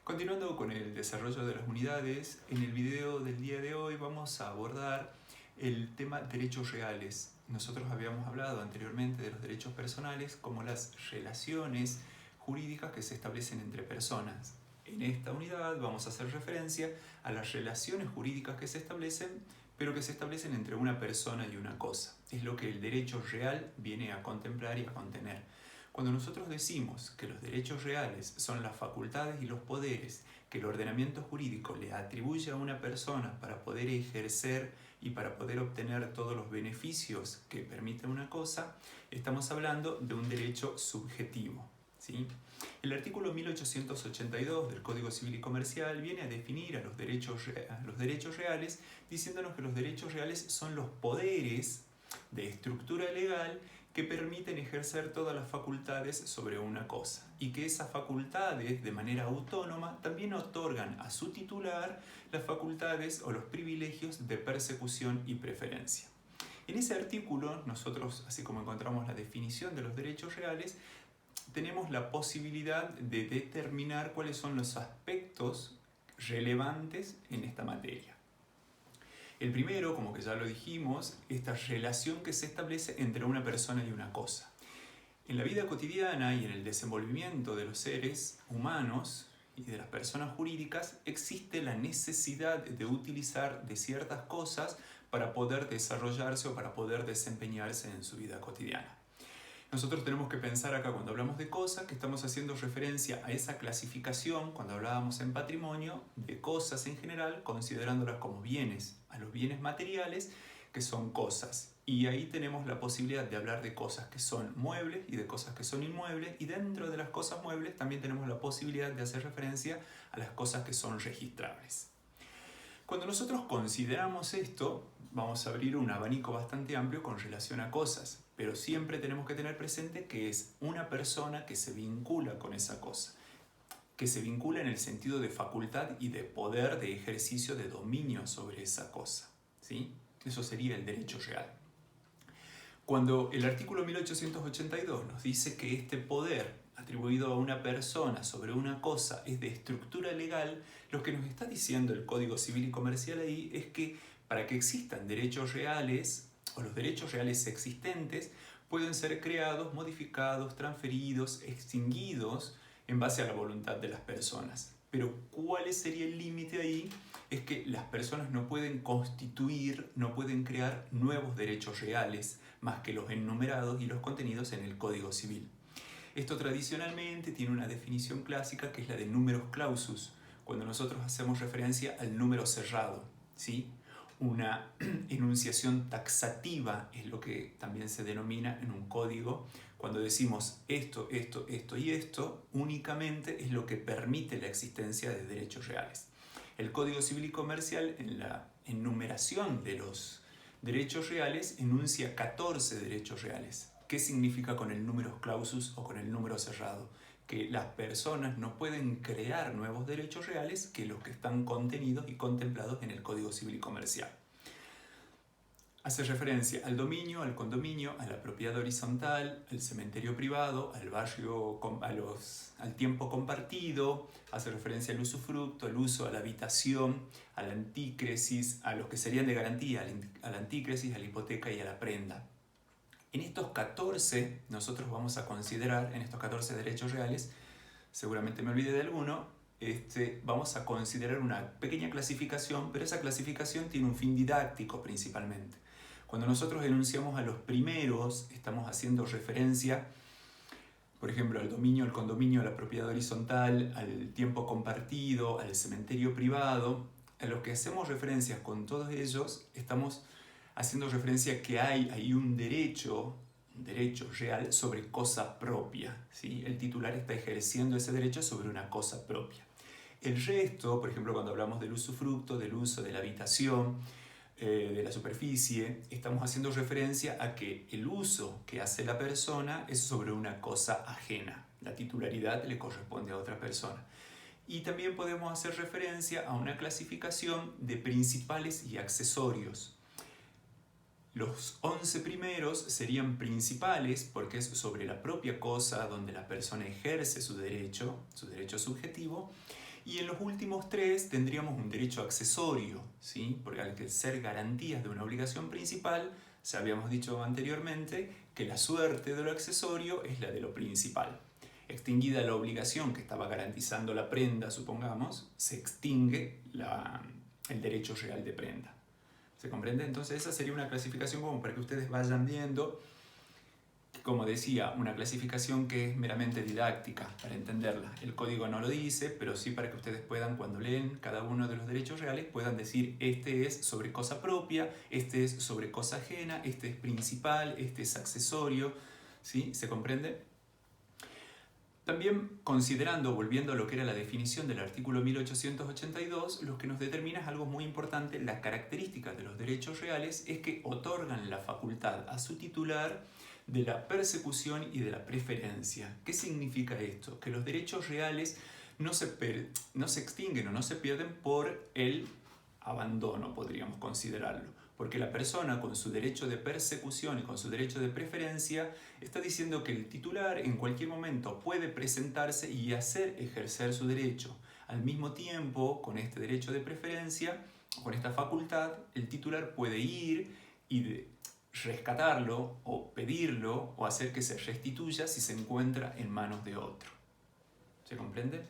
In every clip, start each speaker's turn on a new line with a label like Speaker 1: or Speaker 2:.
Speaker 1: Continuando con el desarrollo de las unidades, en el video del día de hoy vamos a abordar el tema derechos reales. Nosotros habíamos hablado anteriormente de los derechos personales como las relaciones jurídicas que se establecen entre personas. En esta unidad vamos a hacer referencia a las relaciones jurídicas que se establecen, pero que se establecen entre una persona y una cosa. Es lo que el derecho real viene a contemplar y a contener. Cuando nosotros decimos que los derechos reales son las facultades y los poderes que el ordenamiento jurídico le atribuye a una persona para poder ejercer y para poder obtener todos los beneficios que permite una cosa, estamos hablando de un derecho subjetivo, ¿sí? El artículo 1882 del Código Civil y Comercial viene a definir a los derechos reales diciéndonos que los derechos reales son los poderes de estructura legal que permiten ejercer todas las facultades sobre una cosa y que esas facultades de manera autónoma también otorgan a su titular las facultades o los privilegios de persecución y preferencia. En ese artículo nosotros, así como encontramos la definición de los derechos reales, tenemos la posibilidad de determinar cuáles son los aspectos relevantes en esta materia. El primero, como que ya lo dijimos, esta relación que se establece entre una persona y una cosa. En la vida cotidiana y en el desenvolvimiento de los seres humanos y de las personas jurídicas existe la necesidad de utilizar de ciertas cosas para poder desarrollarse o para poder desempeñarse en su vida cotidiana. Nosotros tenemos que pensar acá cuando hablamos de cosas que estamos haciendo referencia a esa clasificación cuando hablábamos en patrimonio de cosas en general, considerándolas como bienes, a los bienes materiales que son cosas. Y ahí tenemos la posibilidad de hablar de cosas que son muebles y de cosas que son inmuebles, y dentro de las cosas muebles también tenemos la posibilidad de hacer referencia a las cosas que son registrables. Cuando nosotros consideramos esto, vamos a abrir un abanico bastante amplio con relación a cosas, pero siempre tenemos que tener presente que es una persona que se vincula con esa cosa, que se vincula en el sentido de facultad y de poder de ejercicio de dominio sobre esa cosa, ¿sí? Eso sería el derecho real. Cuando el artículo 1882 nos dice que este poder atribuido a una persona sobre una cosa es de estructura legal, lo que nos está diciendo el Código Civil y Comercial ahí es que para que existan derechos reales o los derechos reales existentes pueden ser creados, modificados, transferidos, extinguidos en base a la voluntad de las personas. Pero ¿cuál sería el límite ahí? Es que las personas no pueden constituir, no pueden crear nuevos derechos reales más que los enumerados y los contenidos en el Código Civil. Esto tradicionalmente tiene una definición clásica que es la de numerus clausus, cuando nosotros hacemos referencia al número cerrado, ¿sí? Una enunciación taxativa es lo que también se denomina en un código. Cuando decimos esto, esto, esto y esto, únicamente es lo que permite la existencia de derechos reales. El Código Civil y Comercial, en la enumeración de los derechos reales, enuncia 14 derechos reales. ¿Qué significa con el numerus clausus o con el número cerrado? Que las personas no pueden crear nuevos derechos reales que los que están contenidos y contemplados en el Código Civil y Comercial. Hace referencia al dominio, al condominio, a la propiedad horizontal, al cementerio privado, al barrio, al tiempo compartido, hace referencia al usufructo, al uso, a la habitación, a la antícresis, a los que serían de garantía, a la antícresis, a la hipoteca y a la prenda. En estos 14, nosotros vamos a considerar, en estos 14 derechos reales, seguramente me olvidé de alguno, vamos a considerar una pequeña clasificación, pero esa clasificación tiene un fin didáctico principalmente. Cuando nosotros enunciamos a los primeros, estamos haciendo referencia, por ejemplo, al dominio, al condominio, a la propiedad horizontal, al tiempo compartido, al cementerio privado. A los que hacemos referencia con todos ellos, estamos haciendo referencia a que hay ahí un derecho real sobre cosa propia, ¿sí? El titular está ejerciendo ese derecho sobre una cosa propia. El resto, por ejemplo, cuando hablamos del usufructo, del uso de la habitación, de la superficie, estamos haciendo referencia a que el uso que hace la persona es sobre una cosa ajena. La titularidad le corresponde a otra persona. Y también podemos hacer referencia a una clasificación de principales y accesorios. Los 11 primeros serían principales porque es sobre la propia cosa donde la persona ejerce su derecho subjetivo. Y en los últimos 3 tendríamos un derecho accesorio, ¿sí? Porque al ser garantías de una obligación principal, ya habíamos dicho anteriormente que la suerte de lo accesorio es la de lo principal. Extinguida la obligación que estaba garantizando la prenda, supongamos, se extingue el derecho real de prenda. ¿Se comprende? Entonces esa sería una clasificación como para que ustedes vayan viendo, como decía, una clasificación que es meramente didáctica para entenderla. El código no lo dice, pero sí para que ustedes puedan, cuando leen cada uno de los derechos reales, puedan decir este es sobre cosa propia, este es sobre cosa ajena, este es principal, este es accesorio, ¿sí? ¿Se comprende? También considerando, volviendo a lo que era la definición del artículo 1882, lo que nos determina es algo muy importante. La característica de los derechos reales es que otorgan la facultad a su titular de la persecución y de la preferencia. ¿Qué significa esto? Que los derechos reales no se extinguen o no se pierden por el abandono, podríamos considerarlo. Porque la persona con su derecho de persecución y con su derecho de preferencia está diciendo que el titular en cualquier momento puede presentarse y ejercer su derecho. Al mismo tiempo, con este derecho de preferencia, con esta facultad, el titular puede ir y rescatarlo o pedirlo o hacer que se restituya si se encuentra en manos de otro. ¿Se comprende?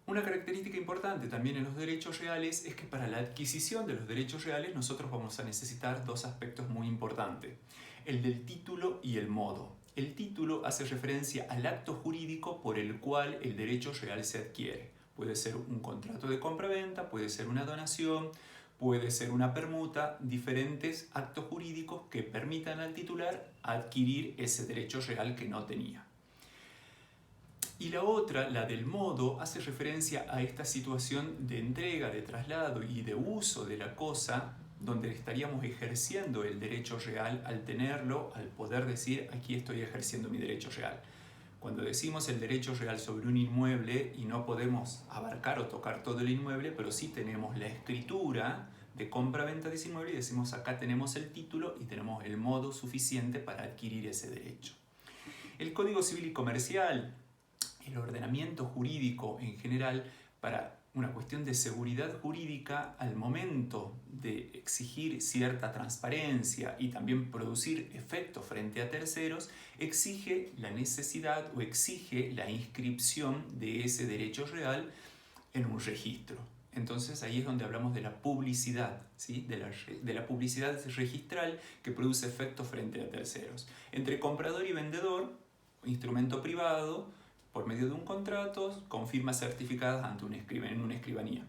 Speaker 1: Una característica importante también en los derechos reales es que para la adquisición de los derechos reales nosotros vamos a necesitar 2 aspectos muy importantes, el del título y el modo. El título hace referencia al acto jurídico por el cual el derecho real se adquiere. Puede ser un contrato de compra-venta, puede ser una donación, puede ser una permuta, diferentes actos jurídicos que permitan al titular adquirir ese derecho real que no tenía. Y la otra, la del modo, hace referencia a esta situación de entrega, de traslado y de uso de la cosa, donde estaríamos ejerciendo el derecho real al tenerlo, al poder decir, aquí estoy ejerciendo mi derecho real. Cuando decimos el derecho real sobre un inmueble y no podemos abarcar o tocar todo el inmueble, pero sí tenemos la escritura de compra-venta de ese inmueble y decimos acá tenemos el título y tenemos el modo suficiente para adquirir ese derecho. El Código Civil y Comercial, el ordenamiento jurídico en general, para una cuestión de seguridad jurídica, al momento de exigir cierta transparencia y también producir efectos frente a terceros, exige la necesidad o exige la inscripción de ese derecho real en un registro. Entonces ahí es donde hablamos de la publicidad, ¿sí? de la publicidad registral que produce efectos frente a terceros. Entre comprador y vendedor, instrumento privado, por medio de un contrato, con firmas certificadas en una escribanía.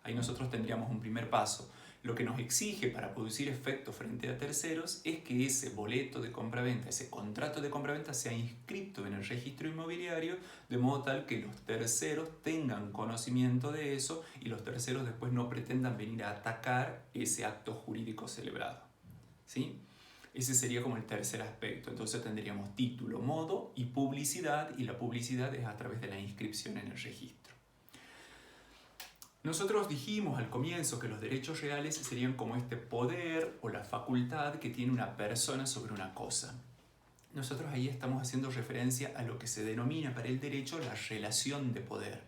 Speaker 1: Ahí nosotros tendríamos un primer paso. Lo que nos exige para producir efectos frente a terceros es que ese boleto de compraventa, ese contrato de compraventa sea inscrito en el registro inmobiliario de modo tal que los terceros tengan conocimiento de eso y los terceros después no pretendan venir a atacar ese acto jurídico celebrado. ¿Sí? Ese sería como el tercer aspecto. Entonces tendríamos título, modo y publicidad, y la publicidad es a través de la inscripción en el registro. Nosotros dijimos al comienzo que los derechos reales serían como este poder o la facultad que tiene una persona sobre una cosa. Nosotros ahí estamos haciendo referencia a lo que se denomina para el derecho la relación de poder.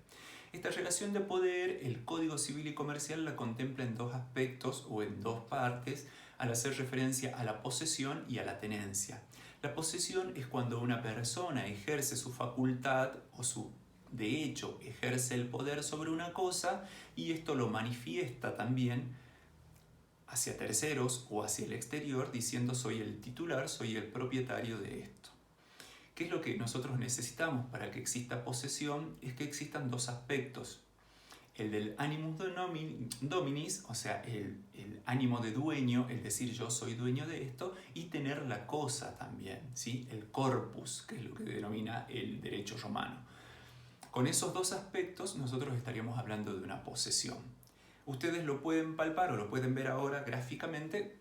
Speaker 1: Esta relación de poder, el Código Civil y Comercial la contempla en 2 aspectos o en 2 partes, al hacer referencia a la posesión y a la tenencia. La posesión es cuando una persona ejerce su facultad o de hecho ejerce el poder sobre una cosa y esto lo manifiesta también hacia terceros o hacia el exterior diciendo soy el titular, soy el propietario de esto. ¿Qué es lo que nosotros necesitamos para que exista posesión? Es que existan 2 aspectos. El del animus dominis, o sea, el ánimo de dueño, el decir yo soy dueño de esto, y tener la cosa también, ¿sí? El corpus, que es lo que denomina el derecho romano. Con esos 2 aspectos nosotros estaríamos hablando de una posesión. Ustedes lo pueden palpar o lo pueden ver ahora gráficamente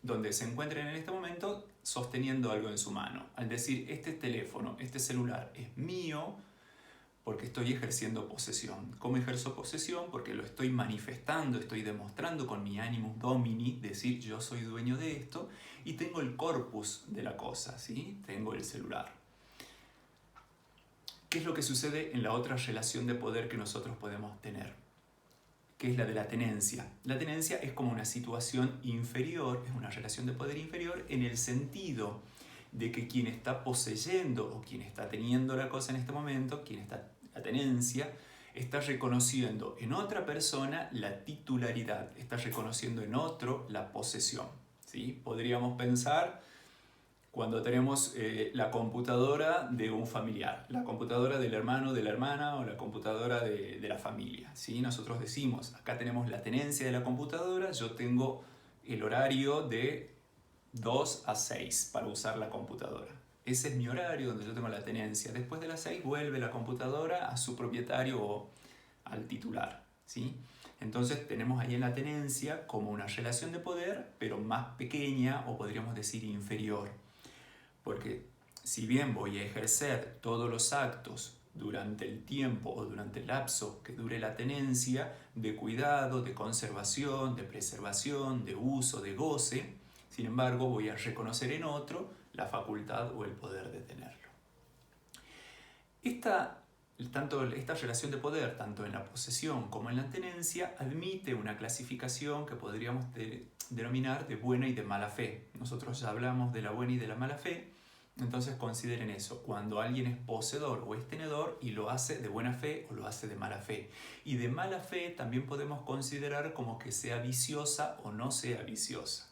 Speaker 1: donde se encuentren en este momento sosteniendo algo en su mano. Al decir este teléfono, este celular es mío, porque estoy ejerciendo posesión. ¿Cómo ejerzo posesión? Porque lo estoy manifestando, estoy demostrando con mi animus domini, decir yo soy dueño de esto, y tengo el corpus de la cosa, ¿sí? Tengo el celular. ¿Qué es lo que sucede en la otra relación de poder que nosotros podemos tener? Que es la de la tenencia. La tenencia es como una situación inferior, es una relación de poder inferior en el sentido de que quien está poseyendo o quien está teniendo la cosa en este momento, quien está la tenencia, está reconociendo en otra persona la titularidad, está reconociendo en otro la posesión. ¿Sí? Podríamos pensar cuando tenemos la computadora de un familiar, la computadora del hermano, de la hermana o la computadora de la familia. ¿Sí? Nosotros decimos, acá tenemos la tenencia de la computadora, yo tengo el horario de 2 a 6 para usar la computadora. Ese es mi horario donde yo tengo la tenencia. Después de las 6 vuelve la computadora a su propietario o al titular. ¿Sí? Entonces tenemos ahí en la tenencia como una relación de poder, pero más pequeña o podríamos decir inferior. Porque si bien voy a ejercer todos los actos durante el tiempo o durante el lapso que dure la tenencia, de cuidado, de conservación, de preservación, de uso, de goce, sin embargo voy a reconocer en otro la facultad o el poder de tenerlo. Esta relación de poder, tanto en la posesión como en la tenencia, admite una clasificación que podríamos denominar de buena y de mala fe. Nosotros ya hablamos de la buena y de la mala fe, entonces consideren eso, cuando alguien es poseedor o es tenedor y lo hace de buena fe o lo hace de mala fe. Y de mala fe también podemos considerar como que sea viciosa o no sea viciosa.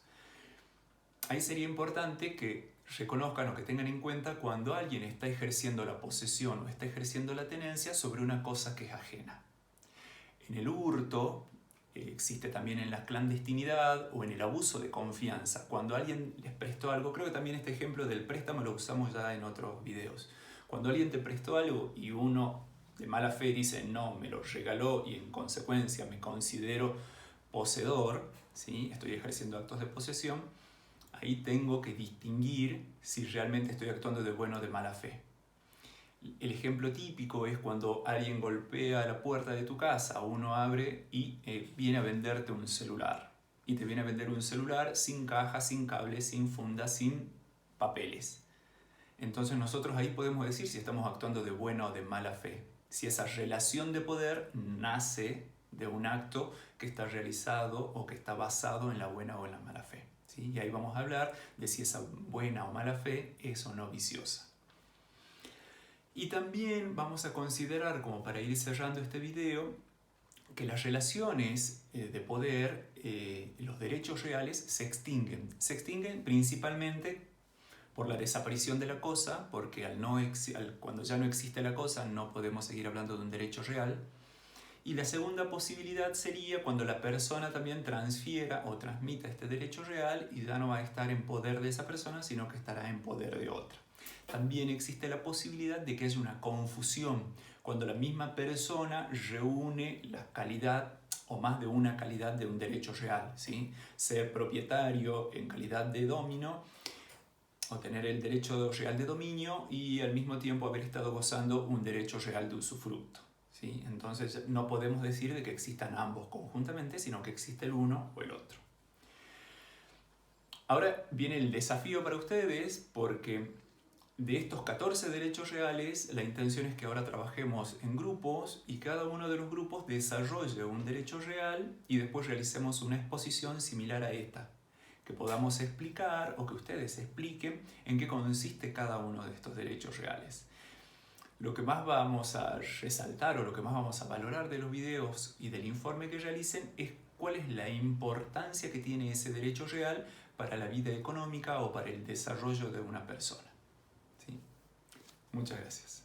Speaker 1: Ahí sería importante que reconozcan o que tengan en cuenta cuando alguien está ejerciendo la posesión o está ejerciendo la tenencia sobre una cosa que es ajena. En el hurto, existe también en la clandestinidad o en el abuso de confianza. Cuando alguien les prestó algo, creo que también este ejemplo del préstamo lo usamos ya en otros videos. Cuando alguien te prestó algo y uno de mala fe dice no, me lo regaló y en consecuencia me considero poseedor, ¿sí? Estoy ejerciendo actos de posesión, ahí tengo que distinguir si realmente estoy actuando de buena o de mala fe. El ejemplo típico es cuando alguien golpea la puerta de tu casa, uno abre y viene a venderte un celular. Y te viene a vender un celular sin caja, sin cable, sin funda, sin papeles. Entonces nosotros ahí podemos decir si estamos actuando de buena o de mala fe. Si esa relación de poder nace de un acto que está realizado o que está basado en la buena o en la mala fe. ¿Sí? Y ahí vamos a hablar de si esa buena o mala fe es o no viciosa. Y también vamos a considerar, como para ir cerrando este video, que las relaciones de poder, los derechos reales, se extinguen. Se extinguen principalmente por la desaparición de la cosa, porque cuando ya no existe la cosa no podemos seguir hablando de un derecho real. Y la segunda posibilidad sería cuando la persona también transfiera o transmita este derecho real y ya no va a estar en poder de esa persona, sino que estará en poder de otra. También existe la posibilidad de que haya una confusión, cuando la misma persona reúne la calidad o más de una calidad de un derecho real, ¿sí? Ser propietario en calidad de dominio o tener el derecho real de dominio y al mismo tiempo haber estado gozando un derecho real de usufructo. ¿Sí? Entonces no podemos decir de que existan ambos conjuntamente, sino que existe el uno o el otro. Ahora viene el desafío para ustedes, porque de estos 14 derechos reales, la intención es que ahora trabajemos en grupos y cada uno de los grupos desarrolle un derecho real y después realicemos una exposición similar a esta, que podamos explicar o que ustedes expliquen en qué consiste cada uno de estos derechos reales. Lo que más vamos a resaltar o lo que más vamos a valorar de los videos y del informe que realicen es cuál es la importancia que tiene ese derecho real para la vida económica o para el desarrollo de una persona. ¿Sí? Muchas gracias.